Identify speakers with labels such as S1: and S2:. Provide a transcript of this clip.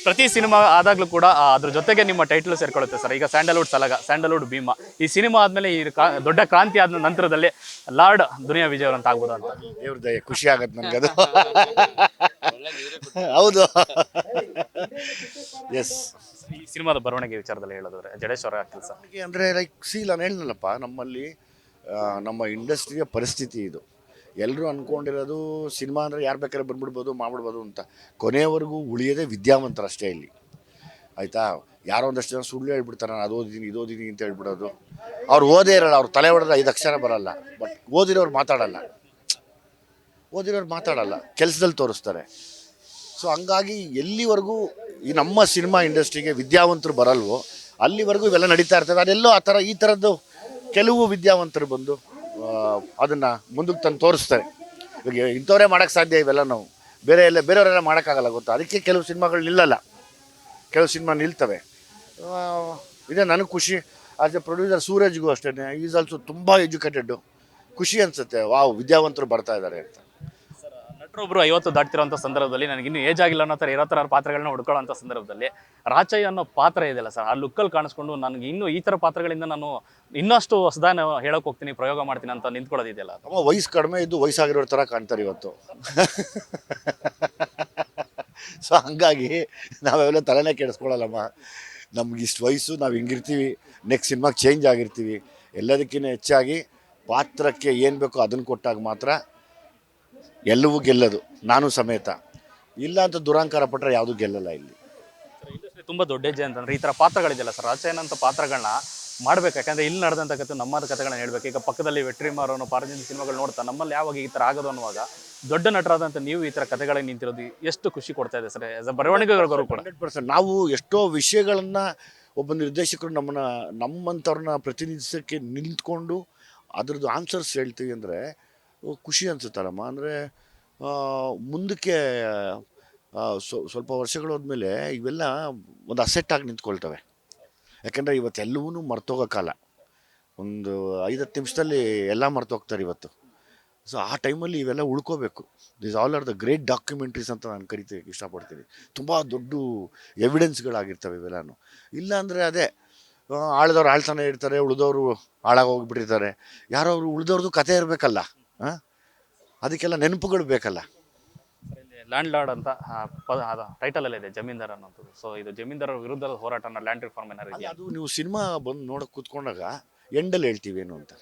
S1: ಪ್ರತಿ ಸಿನಿಮಾ ಆದಾಗ್ಲೂ ಕೂಡ ಅದ್ರ ಜೊತೆಗೆ ನಿಮ್ಮ ಟೈಟಲ್ ಸೇರ್ಕೊಳ್ಳುತ್ತೆ ಸರ್. ಈಗ ಸ್ಯಾಂಡಲ್ವುಡ್ ಸಲಗ, ಸ್ಯಾಂಡಲ್ವುಡ್ ಭೀಮಾ, ಈ ಸಿನಿಮಾ ಆದ್ಮೇಲೆ ಈ ದೊಡ್ಡ ಕ್ರಾಂತಿ ಆದ ನಂತರದಲ್ಲಿ ಲಾರ್ಡ್ ದುನಿಯಾ ವಿಜಯ್ ಅವರಂತ ಆಗ್ಬೋದು ಅಂತ.
S2: ದೇವ್ರ ದಯೆ, ಖುಷಿ ಆಗತ್ತೆ ನನಗದು. ಹೌದು. ಎಸ್.
S1: ಈ ಸಿನಿಮಾದ ಬರವಣಿಗೆ ವಿಚಾರದಲ್ಲಿ ಹೇಳೋದಾದ್ರೆ ಜಡೇಶ್ ಅವರ ಕೆಲಸ
S2: ಅಂದರೆ ಲೈಕ್ ನಾನು ಹೇಳಿದ್ನಲ್ಲಪ್ಪ, ನಮ್ಮಲ್ಲಿ ನಮ್ಮ ಇಂಡಸ್ಟ್ರಿಯ ಪರಿಸ್ಥಿತಿ ಇದು. ಎಲ್ಲರೂ ಅಂದ್ಕೊಂಡಿರೋದು ಸಿನಿಮಾ ಅಂದರೆ ಯಾರು ಬೇಕಾದ್ರೆ ಬಂದ್ಬಿಡ್ಬೋದು, ಮಾಡ್ಬಿಡ್ಬೋದು ಅಂತ. ಕೊನೆಯವರೆಗೂ ಉಳಿಯೋದೇ ವಿದ್ಯಾವಂತರಷ್ಟೇ ಇಲ್ಲಿ, ಆಯಿತಾ? ಯಾರೋ ಒಂದಷ್ಟು ಜನ ಸುಳ್ಳು ಹೇಳ್ಬಿಡ್ತಾರೆ, ನಾನು ಅದು ಓದಿದ್ದೀನಿ ಇದು ಓದಿದ್ದೀನಿ ಅಂತ ಹೇಳ್ಬಿಡೋದು. ಅವ್ರು ಓದೇ ಇರೋಲ್ಲ, ಅವ್ರು ತಲೆ ಹೊಡೆದ್ರೆ 5 ಅಕ್ಷರ ಬರೋಲ್ಲ. ಬಟ್ ಓದಿರೋರು ಮಾತಾಡಲ್ಲ, ಕೆಲಸದಲ್ಲಿ ತೋರಿಸ್ತಾರೆ. ಸೊ ಹಂಗಾಗಿ ಎಲ್ಲಿವರೆಗೂ ಈ ನಮ್ಮ ಸಿನಿಮಾ ಇಂಡಸ್ಟ್ರಿಗೆ ವಿದ್ಯಾವಂತರು ಬರಲ್ವೋ ಅಲ್ಲಿವರೆಗೂ ಇವೆಲ್ಲ ನಡೀತಾ ಇರ್ತವೆ. ಅದೆಲ್ಲೋ ಆ ಥರ ಈ ಥರದ್ದು ಕೆಲವು ವಿದ್ಯಾವಂತರು ಬಂದು ಅದನ್ನು ಮುಂದಕ್ಕೆ ತಂದು ತೋರಿಸ್ತಾರೆ. ಇವಾಗ ಇಂಥವರೇ ಮಾಡೋಕ್ಕೆ ಸಾಧ್ಯ, ಇವೆಲ್ಲ ನಾವು ಬೇರೆಯವರೆಲ್ಲ ಮಾಡೋಕ್ಕಾಗಲ್ಲ, ಗೊತ್ತಾ? ಅದಕ್ಕೆ ಕೆಲವು ಸಿನಿಮಾಗಳು ನಿಲ್ಲಲ್ಲ, ಕೆಲವು ಸಿನಿಮಾ ನಿಲ್ತವೆ. ಇದೇ ನನಗೆ ಖುಷಿ. ಆಸ್ ಎ ಪ್ರೊಡ್ಯೂಸರ್ ಸೂರಜ್ಗೂ ಅಷ್ಟೇ, ಈಸ್ ಆಲ್ಸೋ ತುಂಬ ಎಜುಕೇಟೆಡ್ಡು. ಖುಷಿ ಅನಿಸುತ್ತೆ, ವಾವ್, ವಿದ್ಯಾವಂತರು ಬರ್ತಾ ಇದ್ದಾರೆ ಅಂತ.
S1: ನಟರೊಬ್ರು 50 ದಾಟ್ತಿರೋಂಥ ಸಂದರ್ಭದಲ್ಲಿ ನನಗೆ ಇನ್ನೂ ಏಜ್ ಆಗಿಲ್ಲ ಅನ್ನೋ ಥರ 26 ಪಾತ್ರಗಳನ್ನ ಹುಡ್ಕೊಳ್ಳೋಂಥ ಸಂದರ್ಭದಲ್ಲಿ ರಾಚಯ್ಯ ಅನ್ನೋ ಪಾತ್ರ ಇದೆಯಲ್ಲ ಸರ್, ಆ ಲುಕ್ಕಲ್ಲಿ ಕಾಣಿಸ್ಕೊಂಡು ನನಗೆ ಇನ್ನೂ ಈ ಥರ ಪಾತ್ರಗಳಿಂದ ನಾನು ಇನ್ನಷ್ಟು ಹೊಸದಾನ ಹೇಳೋಕೆ ಹೋಗ್ತೀನಿ, ಪ್ರಯೋಗ ಮಾಡ್ತೀನಿ ಅಂತ ನಿಂತ್ಕೊಳ್ಳೋದಿದೆಯಲ್ಲ.
S2: ನಮ್ಮ ವಯಸ್ಸು ಕಡಿಮೆ ಇದ್ದು ವಯಸ್ಸಾಗಿರೋ ಥರ ಕಾಣ್ತಾರೆ ಇವತ್ತು. ಸೊ ಹಂಗಾಗಿ ನಾವೆಲ್ಲ ತಲೆನೇ ಕೆಡಿಸ್ಕೊಳ್ಳಲ್ಲಮ್ಮ. ನಮ್ಗೆ ಇಷ್ಟು ವಯಸ್ಸು, ನಾವು ಹಿಂಗಿರ್ತೀವಿ, ನೆಕ್ಸ್ಟ್ ಸಿನಿಮಾಗೆ ಚೇಂಜ್ ಆಗಿರ್ತೀವಿ. ಎಲ್ಲದಕ್ಕಿಂತ ಹೆಚ್ಚಾಗಿ ಪಾತ್ರಕ್ಕೆ ಏನು ಬೇಕೋ ಅದನ್ನು ಕೊಟ್ಟಾಗ ಮಾತ್ರ ಎಲ್ಲವೂ ಗೆಲ್ಲೋದು, ನಾನು ಸಮೇತ. ಇಲ್ಲ ಅಂತ ದುರಾಂಕಾರ ಪಟ್ಟರೆ ಯಾವುದೂ ಗೆಲ್ಲಲ್ಲ ಇಲ್ಲಿ.
S1: ಇಂಡಸ್ಟ್ರಿ ತುಂಬ ದೊಡ್ಡ ಹೆಜ್ಜೆ ಅಂತಂದ್ರೆ ಈ ಥರ ಪಾತ್ರಗಳಿದೆಯಲ್ಲ ಸರ್, ರಾಚಯ್ಯನಂಥ ಪಾತ್ರಗಳನ್ನ ಮಾಡಬೇಕು. ಯಾಕಂದರೆ ಇಲ್ಲಿ ನಡೆದಂಥ ಕಥೆ ನಮ್ಮದ ಕಥೆಗಳನ್ನ ಹೇಳ್ಬೇಕು. ಈಗ ಪಕ್ಕದಲ್ಲಿ ವೆಟ್ರಿಮಾರನು ಪಾರಜಿಂದ ಸಿನಿಮಾಗಳು ನೋಡ್ತಾ ನಮ್ಮಲ್ಲಿ ಯಾವಾಗ ಈ ಥರ ಆಗೋದು ಅನ್ನುವಾಗ ದೊಡ್ಡ ನಟರಾದಂಥ ನೀವು ಈ ಥರ ಕಥೆಗಳಿಗೆ ನಿಂತಿರೋದು ಎಷ್ಟು ಖುಷಿ ಕೊಡ್ತಾ ಇದೆ ಸರ್, ಆಸ್ ಅ ಬರವಣಿಗೆಗಾರರು ಕೂಡ.
S2: 100%. ನಾವು ಎಷ್ಟೋ ವಿಷಯಗಳನ್ನು ಒಬ್ಬ ನಿರ್ದೇಶಕರು ನಮ್ಮಂಥವ್ರನ್ನ ಪ್ರತಿನಿಧಿಸೋಕ್ಕೆ ನಿಂತ್ಕೊಂಡು ಅದ್ರದ್ದು ಆನ್ಸರ್ಸ್ ಹೇಳ್ತೀವಿ ಅಂದರೆ ಖುಷಿ ಅನಿಸುತ್ತಲ್ಲಮ್ಮ. ಅಂದರೆ ಮುಂದಕ್ಕೆ ಸ್ವಲ್ಪ ವರ್ಷಗಳಾದ್ಮೇಲೆ ಇವೆಲ್ಲ ಒಂದು ಅಸೆಟ್ಟಾಗಿ ನಿಂತ್ಕೊಳ್ತವೆ. ಯಾಕೆಂದರೆ ಇವತ್ತೆಲ್ಲವೂ ಮರ್ತೋಗೋ ಕಾಲ. ಒಂದು 5-10 ನಿಮಿಷದಲ್ಲಿ ಎಲ್ಲ ಮರ್ತೋಗ್ತಾರೆ ಇವತ್ತು. ಸೊ ಆ ಟೈಮಲ್ಲಿ ಇವೆಲ್ಲ ಉಳ್ಕೋಬೇಕು. This all are the great documentaries ಅಂತ ನಾನು ಇಷ್ಟಪಡ್ತೀನಿ. ತುಂಬ ದೊಡ್ಡ ಎವಿಡೆನ್ಸ್ಗಳಾಗಿರ್ತವೆ ಇವೆಲ್ಲನೂ. ಇಲ್ಲ ಅಂದರೆ ಅದೇ ಆಳ್ದವ್ರು ಆಳ್ತಾನೆ ಇರ್ತಾರೆ, ಉಳಿದವರು ಹಾಳಾಗೋಗ್ಬಿಟ್ಟಿರ್ತಾರೆ. ಯಾರೋ ಅವರು ಉಳಿದವ್ರದ್ದು ಕಥೆ ಇರಬೇಕಲ್ಲ, ಅದಕ್ಕೆಲ್ಲ ನೆನಪುಗಳು ಬೇಕಲ್ಲ.
S1: ಲ್ಯಾಂಡ್ ಲಾರ್ಡ್ ಅಂತ ಟೈಟಲ್ ಇದೆ ಜಮೀನ್ದಾರ್ ಅನ್ನೋದು. ಸೊ ಇದು ಜಮೀನ್ದಾರ ವಿರುದ್ಧದ ಹೋರಾಟನ ಲ್ಯಾಂಡ್ ರಿಫಾರ್ಮ್ ಏನಾದ್ರು ಇದೆಯಾ?
S2: ಅದು ನೀವು ಸಿನಿಮಾ ಬಂದು ನೋಡೋಕೆ ಕೂತ್ಕೊಂಡಾಗ ಎಂಡಲ್ಲಿ ಹೇಳ್ತೀವಿ ಏನು ಅಂತ.